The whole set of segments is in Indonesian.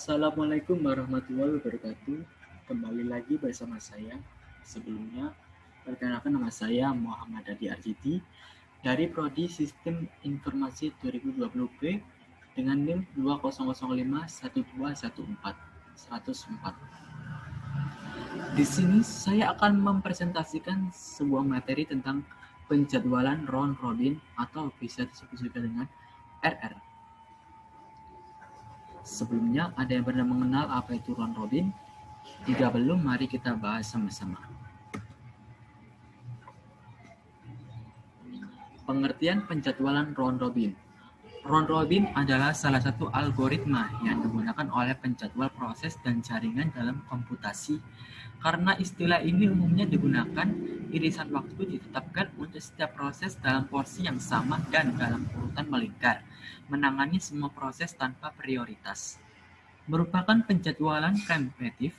Assalamualaikum warahmatullahi wabarakatuh. Kembali lagi bersama saya. Sebelumnya, perkenalkan nama saya Muhammad Adi Arjiti dari Prodi Sistem Informasi 2020B dengan NIM 20051214 Di sini saya akan mempresentasikan sebuah materi tentang penjadwalan round robin atau bisa disebut juga dengan RR. Sebelumnya, ada yang pernah mengenal apa itu round robin? Jika belum, mari kita bahas sama-sama. Pengertian penjadwalan round robin. Round robin adalah salah satu algoritma yang digunakan oleh penjadwal proses dan jaringan dalam komputasi. Karena istilah ini umumnya digunakan, irisan waktu ditetapkan untuk setiap proses dalam porsi yang sama dan dalam urutan melingkar, menangani semua proses tanpa prioritas. Merupakan penjadwalan preemptif,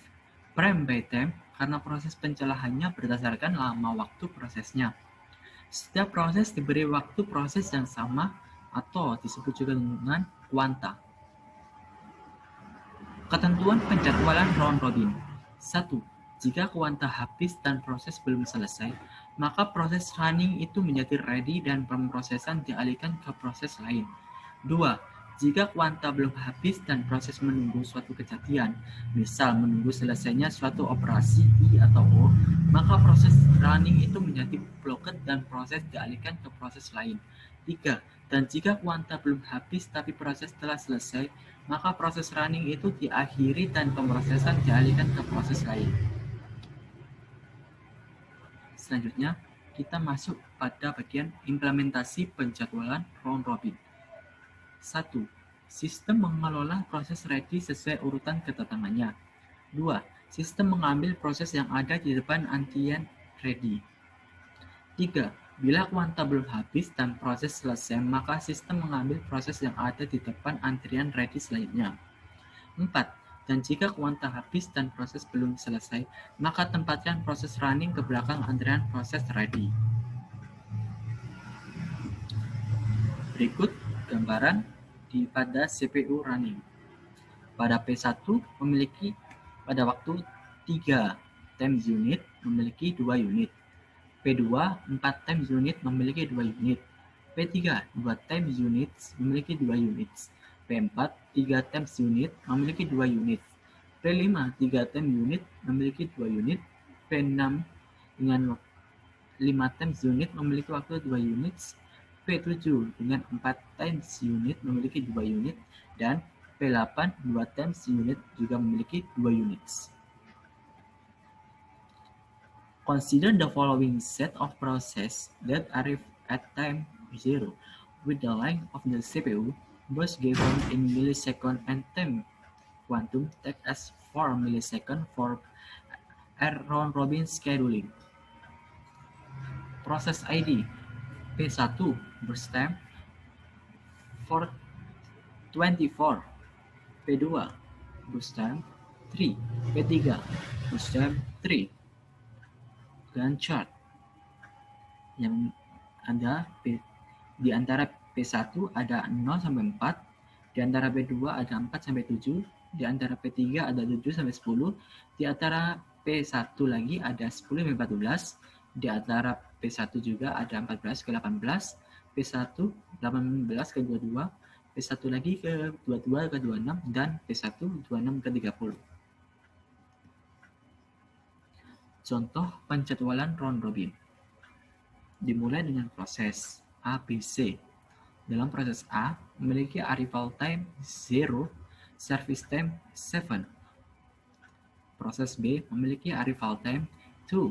prime by time, karena proses pencelahannya berdasarkan lama waktu prosesnya. Setiap proses diberi waktu proses yang sama atau disebut juga dengan kuanta. Ketentuan penjadwalan round robin. 1. Jika kuanta habis dan proses belum selesai, maka proses running itu menjadi ready dan pemrosesan dialihkan ke proses lain. 2. Jika kuanta belum habis dan proses menunggu suatu kejadian, misal menunggu selesainya suatu operasi I atau O, maka proses running itu menjadi blocked dan proses dialihkan ke proses lain. 3. Dan jika kuanta belum habis tapi proses telah selesai, maka proses running itu diakhiri dan pemrosesan dialihkan ke proses lain. Selanjutnya, kita masuk pada bagian implementasi penjadwalan round robin. 1. Sistem mengelola proses ready sesuai urutan kedatangannya. 2. Sistem mengambil proses yang ada di depan antrian ready. 3. Bila kuanta belum habis dan proses selesai, maka sistem mengambil proses yang ada di depan antrian ready selanjutnya. 4. Dan jika kuanta habis dan proses belum selesai, maka tempatkan proses running ke belakang antrian proses ready. Berikut gambaran pada CPU running. Pada P1 memiliki pada waktu 3 times unit memiliki 2 unit. P2 4 times unit memiliki 2 unit. P3 2 times unit memiliki 2 unit. P4 3 times unit memiliki 2 unit. P5 3 times unit memiliki 2 unit. P6 dengan 5 times unit memiliki waktu 2 unit. P7 dengan 4 times unit memiliki 2 unit. Dan P8 2 times unit juga memiliki 2 units. Consider the following set of processes that arrive at time 0 with the length of the CPU both given in millisecond and time quantum take as 4 milliseconds for round robin scheduling. Process ID P1 burst time 424, P2 burst time 3, P3 burst time 3. Dan chart yang ada di antara P1 ada 0 sampai 4, di antara P2 ada 4 sampai 7, di antara P3 ada 7 sampai 10, di antara P1 lagi ada 10 sampai 14, di antara P1 juga ada 14 ke 18, P1 18 ke 22, P1 lagi ke 22 ke 26, dan P1 26 ke 30. Contoh penjadwalan round robin. Dimulai dengan proses A, B, C. Dalam proses A, memiliki arrival time 0, service time 7. Proses B memiliki arrival time 2,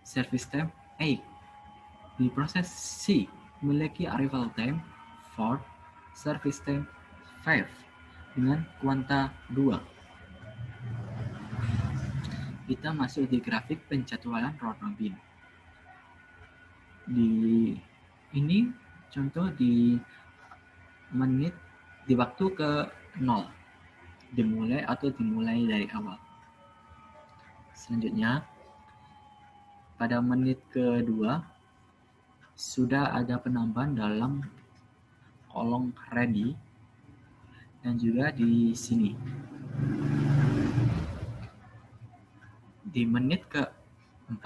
service time 8. Di proses C, memiliki arrival time 4, service time 5, dengan kuanta 2. Kita masuk di grafik penjadwalan round robin. Di ini contoh di menit di waktu ke 0 dimulai dari awal. Selanjutnya pada menit kedua sudah ada penambahan dalam kolom ready dan juga di sini Di menit ke-4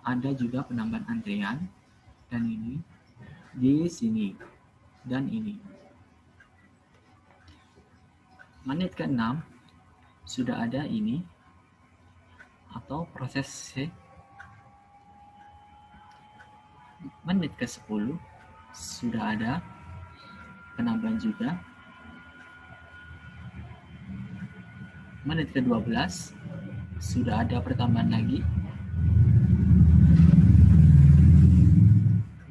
ada juga penambahan antrian, dan ini di sini dan ini. Menit ke-6 sudah ada ini atau proses C. Menit ke-10 sudah ada penambahan juga. Menit ke-12 sudah ada pertambahan lagi.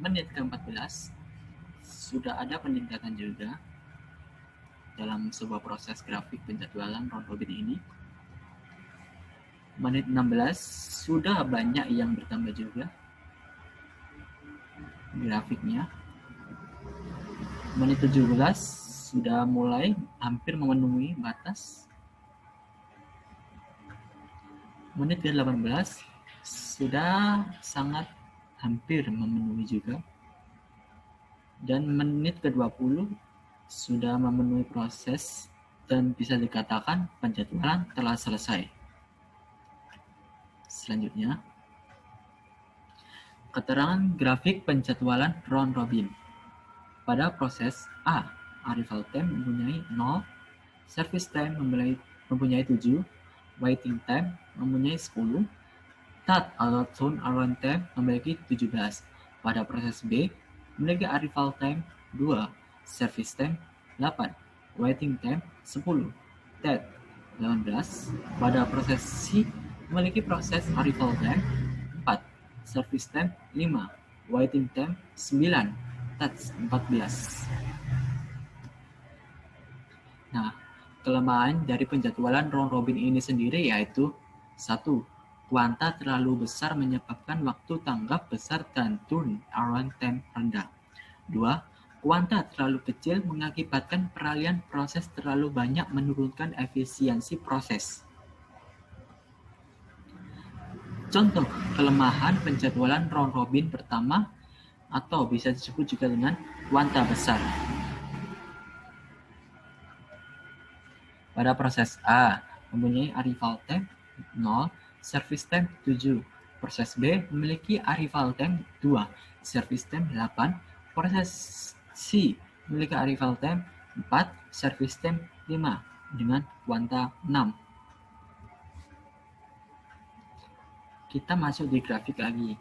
Menit ke-14 sudah ada peningkatan juga dalam sebuah proses grafik penjadwalan round robin ini. Menit 16 sudah banyak yang bertambah juga grafiknya. Menit 17 sudah mulai hampir memenuhi batas. Menit ke-18 sudah sangat hampir memenuhi juga. Dan menit ke-20 sudah memenuhi proses dan bisa dikatakan penjadwalan telah selesai. Selanjutnya, keterangan grafik penjadwalan round robin. Pada proses A, arrival time mempunyai 0, service time mempunyai 7, waiting time mempunyai 10, start atau turn around time memiliki 17. Pada proses B, memiliki arrival time 2, service time 8, waiting time 10, start 18. Pada proses C, memiliki proses arrival time 4, service time 5, waiting time 9, start 14. Nah, kelemahan dari penjadwalan round robin ini sendiri yaitu 1. Kuanta terlalu besar menyebabkan waktu tanggap besar dan turn around time rendah. 2. Kuanta terlalu kecil mengakibatkan peralihan proses terlalu banyak menurunkan efisiensi proses. Contoh kelemahan penjadwalan round robin pertama atau bisa disebut juga dengan kuanta besar. Pada proses A mempunyai arrival time 0, service time 7. Proses B memiliki arrival time 2, service time 8. Proses C memiliki arrival time 4, service time 5 dengan kuanta 6. Kita masuk di grafik lagi.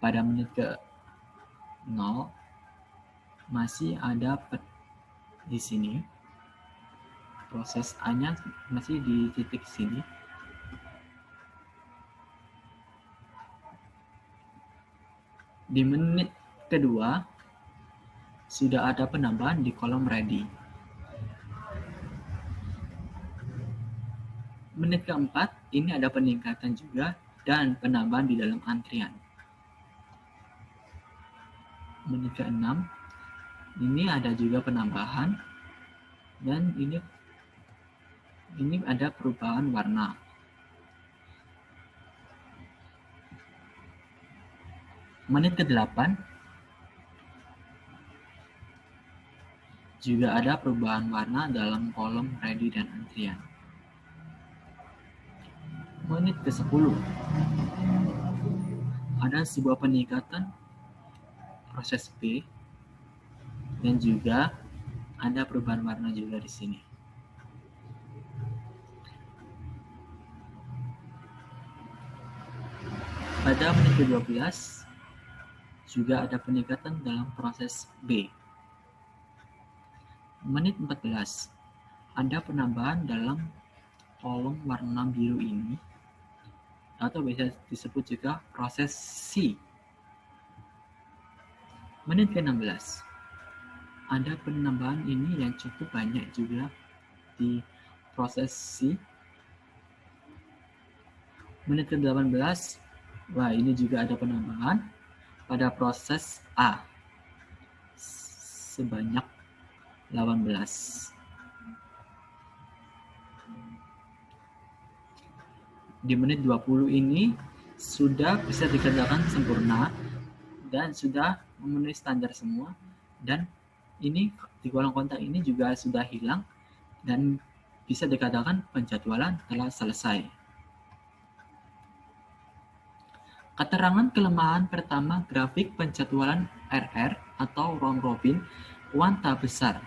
Pada menit ke-0 masih ada di sini. Proses A-nya masih di titik sini. Di menit kedua sudah ada penambahan di kolom ready. Menit keempat ini ada peningkatan juga dan penambahan di dalam antrian. Menit ke-6 ini ada juga penambahan dan ini ada perubahan warna. Menit ke-8 juga ada perubahan warna dalam kolom ready dan antrian. Menit ke-10 ada sebuah peningkatan proses B dan juga ada perubahan warna juga di sini. Pada menit ke-12 juga ada peningkatan dalam proses B. Menit 14 ada penambahan dalam kolom warna biru ini atau bisa disebut juga proses C. Menit ke-16 ada penambahan ini yang cukup banyak juga di proses C. Menit ke-18 wah, ini juga ada penambahan pada proses A sebanyak 18. Di menit 20 ini sudah bisa dikatakan sempurna dan sudah memenuhi standar semua, dan ini di kolom kontak ini juga sudah hilang dan bisa dikatakan penjadwalan telah selesai. Keterangan kelemahan pertama grafik penjadwalan RR atau round robin kuanta besar.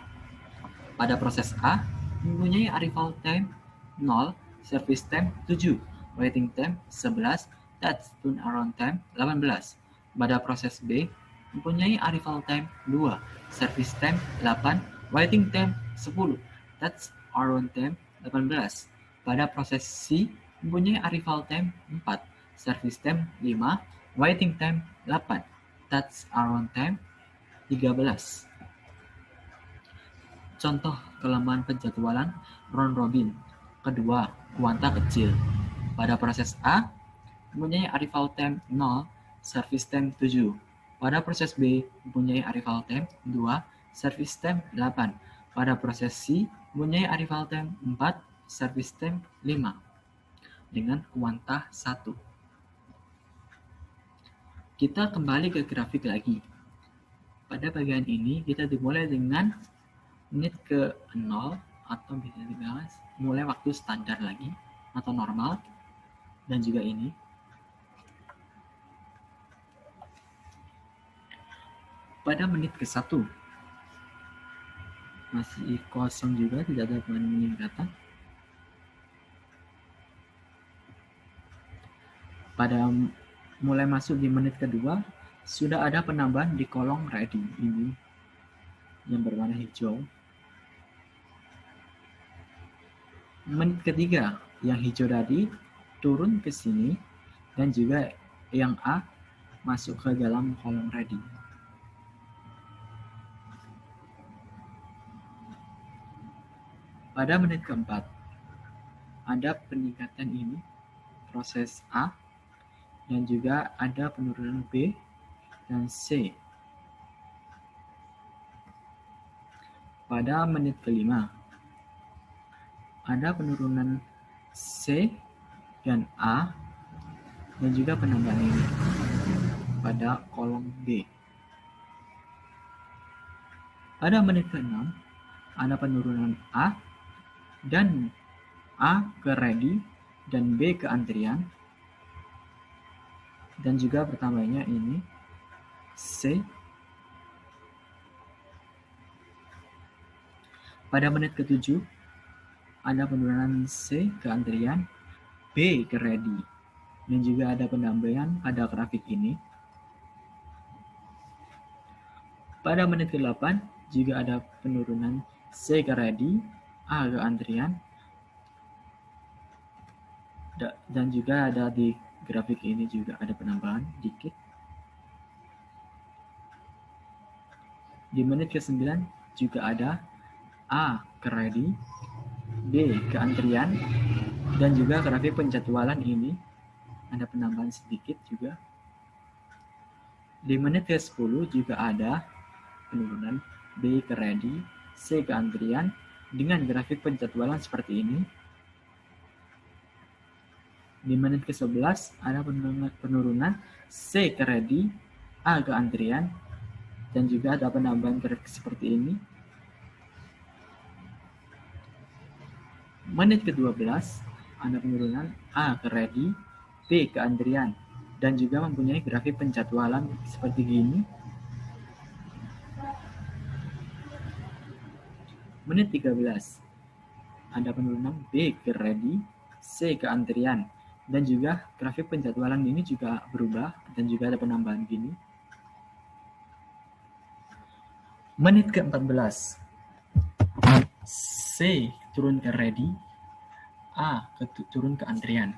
Pada proses A, mempunyai arrival time 0, service time 7, waiting time 11, that's turnaround time 18. Pada proses B, mempunyai arrival time 2, service time 8, waiting time 10, that's around time 18. Pada proses C, mempunyai arrival time 4, service time 5, waiting time 8, that's around time 13. Contoh kelemahan penjadwalan round robin. Kedua, kuanta kecil. Pada proses A, mempunyai arrival time 0, service time 7. Pada proses B, mempunyai arrival time 2, service time 8. Pada proses C, mempunyai arrival time 4, service time 5. Dengan kuanta 1. Kita kembali ke grafik lagi. Pada bagian ini, kita dimulai dengan menit ke 0 atau bisa dibilang mulai waktu standar lagi atau normal, dan juga ini pada menit ke 1 masih kosong juga, tidak ada peningkatan. Pada mulai masuk di menit kedua sudah ada penambahan di kolom ready ini yang berwarna hijau. Menit ketiga yang hijau tadi turun ke sini dan juga yang A masuk ke dalam kolom ready. Pada menit keempat ada peningkatan ini proses A dan juga ada penurunan B dan C. Pada menit kelima ada penurunan C dan A dan juga penambahan ini pada kolom B. Pada menit ke-6 ada penurunan A dan A ke ready dan B ke antrian, dan juga bertambahnya ini C. Pada menit ke-7 ada penurunan C ke antrian, B ke ready, dan juga ada penambahan pada grafik ini. Pada menit ke-8 juga ada penurunan C ke ready, A ke antrian, dan juga ada di grafik ini juga ada penambahan dikit. Di menit ke-9 juga ada A ke ready, B ke antrian, dan juga grafik penjadwalan ini ada penambahan sedikit juga. Di menit ke-10 juga ada penurunan B ke ready, C ke antrian dengan grafik penjadwalan seperti ini. Di menit ke-11 ada penurunan C ke ready, A ke antrian, dan juga ada penambahan grafik seperti ini. Menit ke-12 ada penurunan A ke ready, B ke antrian, dan juga mempunyai grafik penjadwalan seperti gini. Menit 13 ada penurunan B ke ready, C ke antrian, dan juga grafik penjadwalan ini juga berubah dan juga ada penambahan gini. Menit ke-14 C turun ke ready, A turun ke antrian,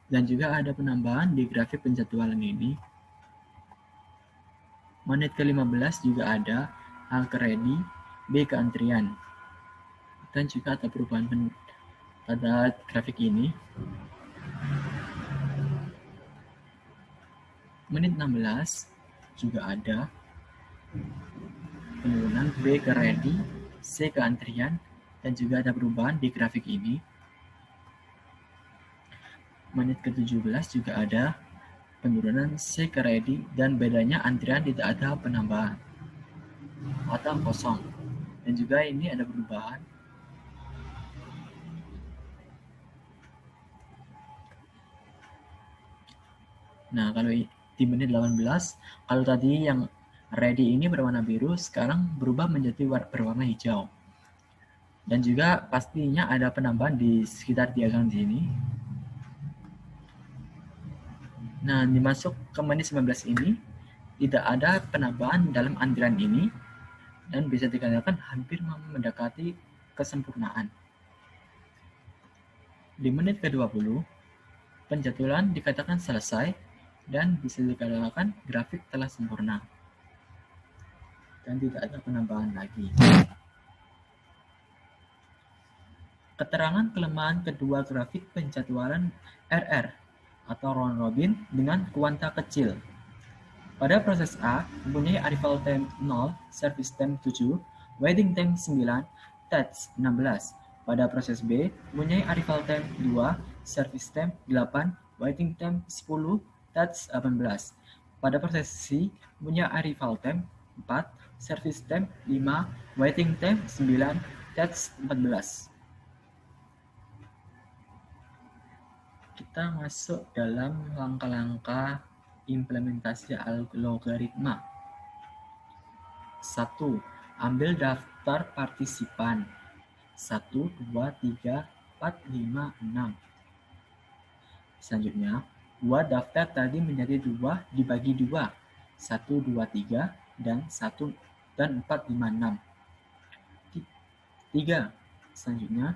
dan juga ada penambahan di grafik penjadwalan ini. Menit ke-15 juga ada A ke ready, B ke antrian, dan juga ada perubahan pada grafik ini. Menit 16 juga ada penurunan B ke ready, C ke antrian, dan juga ada perubahan di grafik ini. Menit ke-17 juga ada penurunan C ke ready, dan bedanya antrian tidak ada penambahan atau kosong, dan juga ini ada perubahan. Nah, kalau di menit 18, kalau tadi yang ready ini berwarna biru, sekarang berubah menjadi berwarna hijau. Dan juga pastinya ada penambahan di sekitar diagram di sini. Nah, dimasuk ke menit 19 ini, tidak ada penambahan dalam antrian ini, dan bisa dikatakan hampir mendekati kesempurnaan. Di menit ke-20, penjadwalan dikatakan selesai, dan bisa dikatakan grafik telah sempurna. Dan tidak ada penambahan lagi. Keterangan kelemahan kedua grafik penjadwalan RR atau round robin dengan kuanta kecil. Pada proses A, mempunyai arrival time 0, service time 7, waiting time 9, touch 16. Pada proses B, mempunyai arrival time 2, service time 8, waiting time 10, touch 18. Pada proses C, mempunyai arrival time 4, service time 5, waiting time 9, touch 14. Kita masuk dalam langkah-langkah implementasi algoritma. 1. Ambil daftar partisipan 1, 2, 3, 4, 5, 6. Selanjutnya, buat daftar tadi menjadi 2 dibagi 2 1, 2, 3 dan 1 dan 4, 5, 6. 3. Selanjutnya,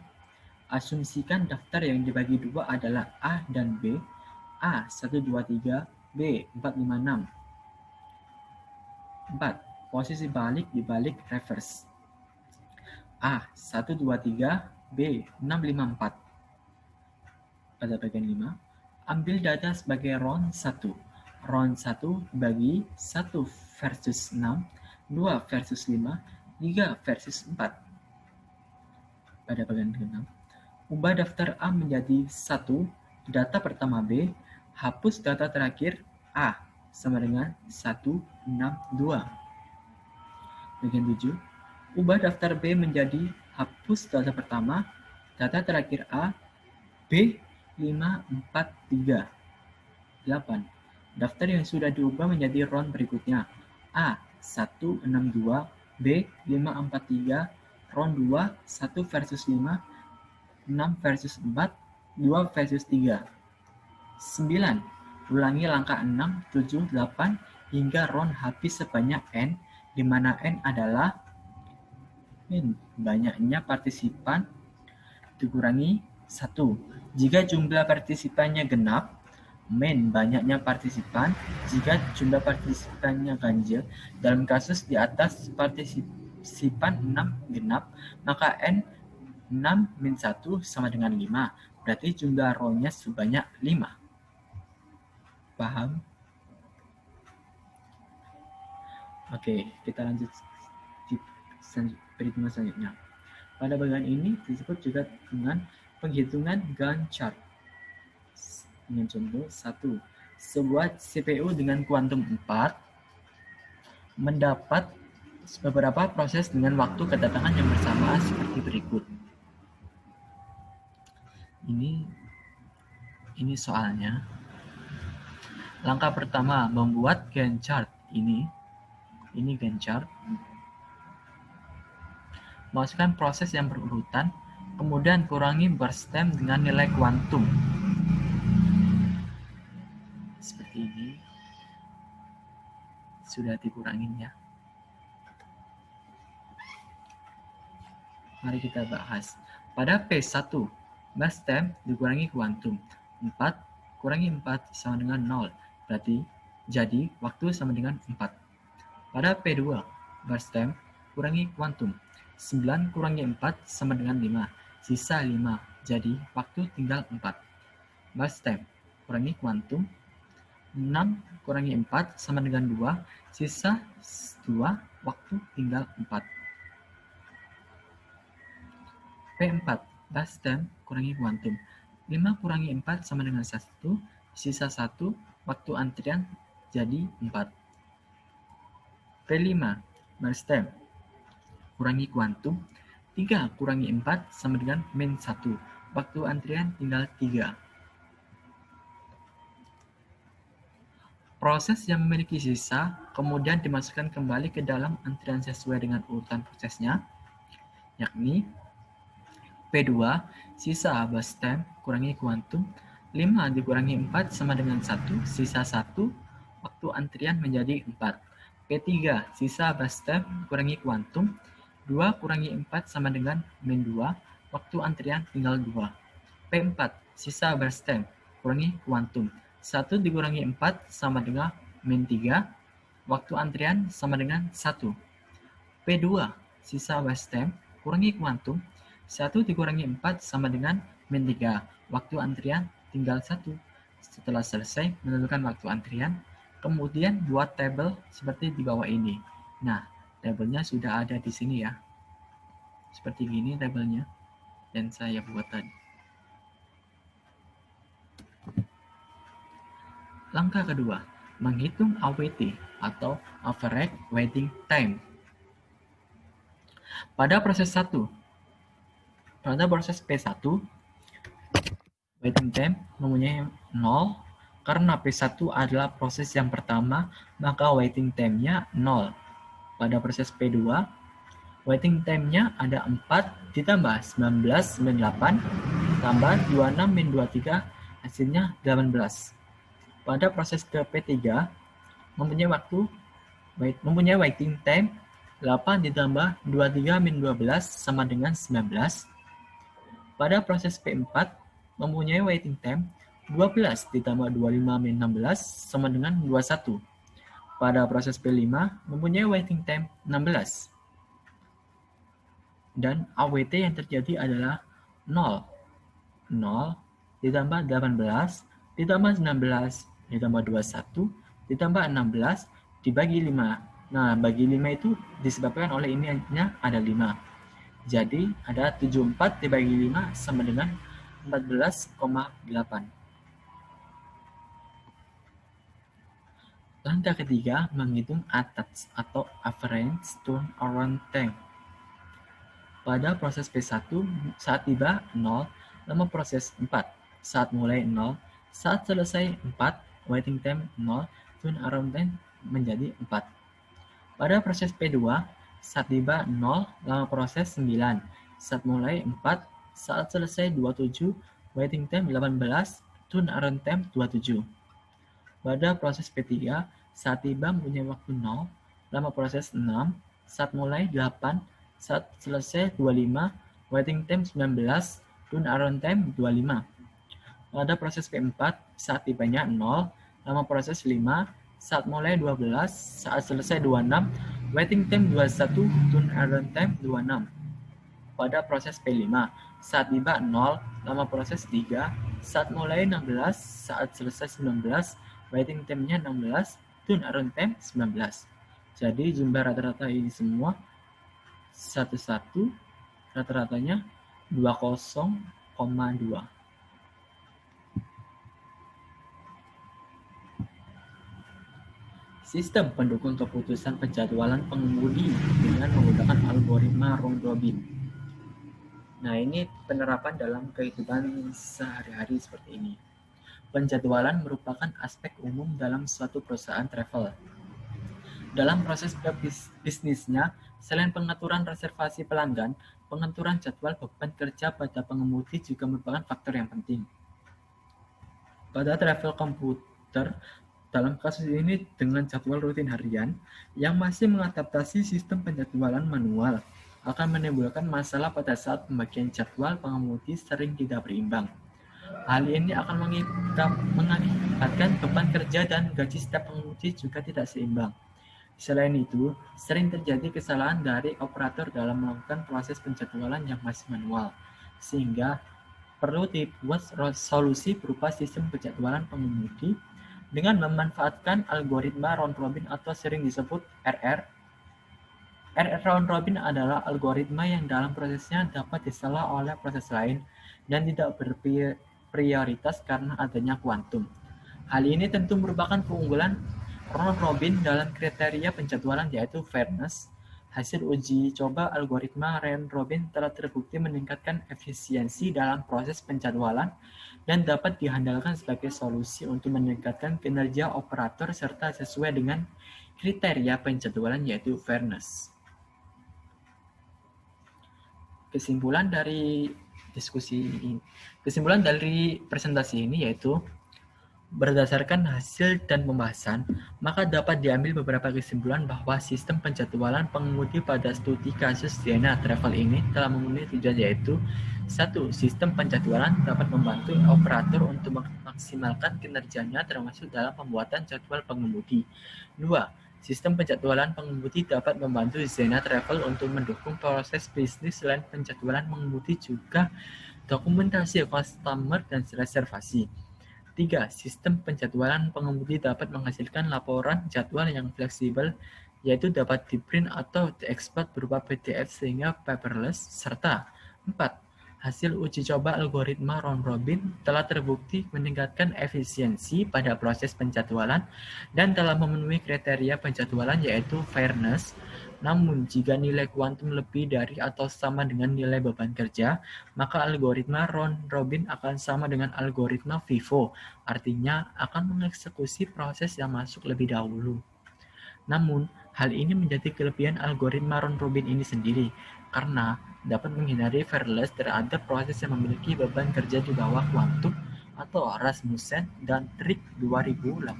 asumsikan daftar yang dibagi 2 adalah A dan B. A 1, 2, 3, B 4, 5, 6. 4. Posisi balik dibalik reverse. A 1, 2, 3, B 6, 5, 4. Pada bagian 5, ambil data sebagai round 1. Round 1 bagi 1 versus 6, 2 versus 5, 3 versus 4. Pada bagian 6, ubah daftar A menjadi 1, data pertama B, hapus data terakhir A, sama dengan 1, 6, 2. Bagian 7, ubah daftar B menjadi hapus data pertama, data terakhir A, B, 5, 4, 3. 8. Daftar yang sudah diubah menjadi round berikutnya. A, 1, 6, 2, B, 5, 4, 3, round 2, 1 versus 5, 6 versus 4, 2 versus 3. 9. Ulangi langkah 6, 7, 8 hingga round habis sebanyak N, di mana N adalah banyaknya partisipan dikurangi 1. Jika jumlah partisipannya genap, min banyaknya partisipan. Jika jumlah partisipannya ganjil, dalam kasus di atas partisipan 6 genap, maka N 6 min 1 sama dengan 5. Berarti jumlah row-nya sebanyak 5. Paham? Oke, kita lanjut di perhitungan selanjutnya. Pada bagian ini disebut juga dengan penghitungan Gantt chart. Dengan contoh 1. Sebuah CPU dengan kuantum 4 mendapat beberapa proses dengan waktu kedatangan yang bersamaan seperti berikut. Ini soalnya. Langkah pertama, membuat Gantt chart. Ini Gantt chart. Masukkan proses yang berurutan, kemudian kurangi burst time dengan nilai kuantum. Seperti ini. Sudah dikurangin ya. Mari kita bahas. Pada P1, burst time dikurangi kuantum. 4 kurangi 4 sama dengan 0. Berarti jadi waktu sama dengan 4. Pada P2, burst time kurangi kuantum. 9 kurangi 4 sama dengan 5. Sisa 5. Jadi waktu tinggal 4. Burst time kurangi kuantum. 6 kurangi 4 sama dengan 2. Sisa 2. Waktu tinggal 4. P4, burst time kurangi kuantum. 5 kurangi 4 sama dengan 1. Sisa 1. Waktu antrian jadi 4. P5, burst time kurangi kuantum. 3 kurangi 4 sama dengan min 1. Waktu antrian tinggal 3. Proses yang memiliki sisa kemudian dimasukkan kembali ke dalam antrian sesuai dengan urutan prosesnya, yakni P2, sisa bus time kurangi kuantum, 5 dikurangi 4 sama dengan 1, sisa 1, waktu antrian menjadi 4. P3, sisa bus time kurangi kuantum, 2 kurangi 4 sama dengan min 2, waktu antrian tinggal 2. P4, sisa bus time kurangi kuantum, 1 dikurangi 4 sama dengan min 3, waktu antrian sama dengan 1. P2, sisa bus time kurangi kuantum, 1 dikurangi 4 sama dengan min 3, waktu antrian tinggal 1. Setelah selesai menentukan waktu antrian, kemudian buat tabel seperti di bawah ini. Nah, tabelnya sudah ada di sini ya. Seperti gini tabelnya, dan saya buat tadi. Langkah kedua, menghitung AWT atau Average Waiting Time. Pada proses P1, waiting time mempunyai 0. Karena P1 adalah proses yang pertama, maka waiting time-nya 0. Pada proses P2, waiting time-nya ada 4 ditambah 19 min 8 tambah 26 min 23, hasilnya 18. Pada proses ke P3, mempunyai waiting time 8 ditambah 23 min 12 sama dengan 19. Pada proses P4, mempunyai waiting time 12 ditambah 25 min 16 sama dengan 21. Pada proses P5, mempunyai waiting time 16. Dan AWT yang terjadi adalah 0. 0 ditambah 18 ditambah 19 ditambah 21 ditambah 16 dibagi 5. Nah, bagi 5 itu disebabkan oleh ini ada 5. Jadi, ada 74 dibagi 5 sama dengan 14,8. Langkah ketiga, menghitung ATATS atau Average Turnaround Time. Pada proses P1, saat tiba 0, lama proses 4. Saat mulai 0, saat selesai 4, waiting time 0, turnaround time menjadi 4. Pada proses P2, saat tiba 0, lama proses 9. Saat mulai 4, saat selesai 27, waiting time 18, turnaround time 27. Pada proses P3, saat tiba mempunyai waktu 0, lama proses 6, saat mulai 8, saat selesai 25, waiting time 19, turnaround time 25. Pada proses P4, saat tibanya 0, lama proses 5, saat mulai 12, saat selesai 26, waiting time 21, turnaround time 26. Pada proses P5, saat tiba 0, lama proses 3, saat mulai 16, saat selesai 19, waiting time-nya 16, turnaround time 19. Jadi jumlah rata-rata ini semua 11, rata-ratanya 20,2. Sistem pendukung keputusan penjadwalan pengemudi dengan menggunakan algoritma round-robin. Nah, ini penerapan dalam kehidupan sehari-hari seperti ini. Penjadwalan merupakan aspek umum dalam suatu perusahaan travel. Dalam proses bisnisnya, selain pengaturan reservasi pelanggan, pengaturan jadwal beban kerja pada pengemudi juga merupakan faktor yang penting. Pada travel komputer, dalam kasus ini dengan jadwal rutin harian yang masih mengadaptasi sistem penjadwalan manual akan menimbulkan masalah pada saat pembagian jadwal pengemudi sering tidak berimbang. Hal ini akan mengakibatkan beban kerja dan gaji setiap pengemudi juga tidak seimbang. Selain itu, sering terjadi kesalahan dari operator dalam melakukan proses penjadwalan yang masih manual, sehingga perlu dibuat solusi berupa sistem penjadwalan pengemudi dengan memanfaatkan algoritma round robin atau sering disebut RR. RR round robin adalah algoritma yang dalam prosesnya dapat disalah oleh proses lain dan tidak berprioritas karena adanya kuantum. Hal ini tentu merupakan keunggulan round robin dalam kriteria penjadwalan yaitu fairness. Hasil uji coba algoritma round robin telah terbukti meningkatkan efisiensi dalam proses penjadwalan dan dapat diandalkan sebagai solusi untuk meningkatkan kinerja operator serta sesuai dengan kriteria penjadwalan yaitu fairness. Kesimpulan dari presentasi ini yaitu berdasarkan hasil dan pembahasan, maka dapat diambil beberapa kesimpulan bahwa sistem penjadwalan pengemudi pada studi kasus Zena Travel ini telah memenuhi tujuan yaitu 1. Sistem penjadwalan dapat membantu operator untuk memaksimalkan kinerjanya termasuk dalam pembuatan jadwal pengemudi. 2. Sistem penjadwalan pengemudi dapat membantu Zena Travel untuk mendukung proses bisnis selain penjadwalan pengemudi juga dokumentasi customer dan reservasi. 3. Sistem penjadwalan pengemudi dapat menghasilkan laporan jadwal yang fleksibel, yaitu dapat di-print atau diekspor berupa PDF sehingga paperless, serta 4. Hasil uji coba algoritma round-robin telah terbukti meningkatkan efisiensi pada proses penjadwalan dan telah memenuhi kriteria penjadwalan yaitu fairness. Namun, jika nilai kuantum lebih dari atau sama dengan nilai beban kerja, maka algoritma round-robin akan sama dengan algoritma FIFO, artinya akan mengeksekusi proses yang masuk lebih dahulu. Namun, hal ini menjadi kelebihan algoritma round-robin ini sendiri, karena dapat menghindari fairness terhadap proses yang memiliki beban kerja di bawah kuantum atau Rasmussen dan Trick 2008.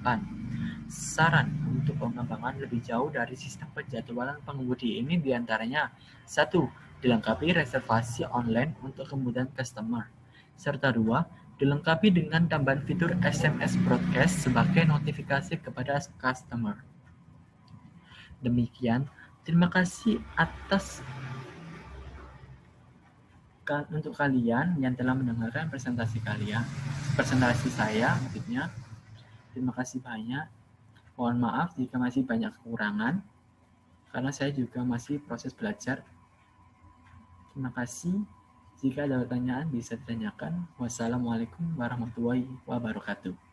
Saran untuk pengembangan lebih jauh dari sistem penjadwalan pengemudi ini diantaranya 1. Dilengkapi reservasi online untuk kemudahan customer. Serta 2. Dilengkapi dengan tambahan fitur SMS broadcast sebagai notifikasi kepada customer. Demikian, terima kasih untuk kalian yang telah mendengarkan presentasi saya maksudnya. Terima kasih banyak. Mohon maaf jika masih banyak kekurangan, karena saya juga masih proses belajar. Terima kasih. Jika ada pertanyaan bisa ditanyakan. Wassalamualaikum warahmatullahi wabarakatuh.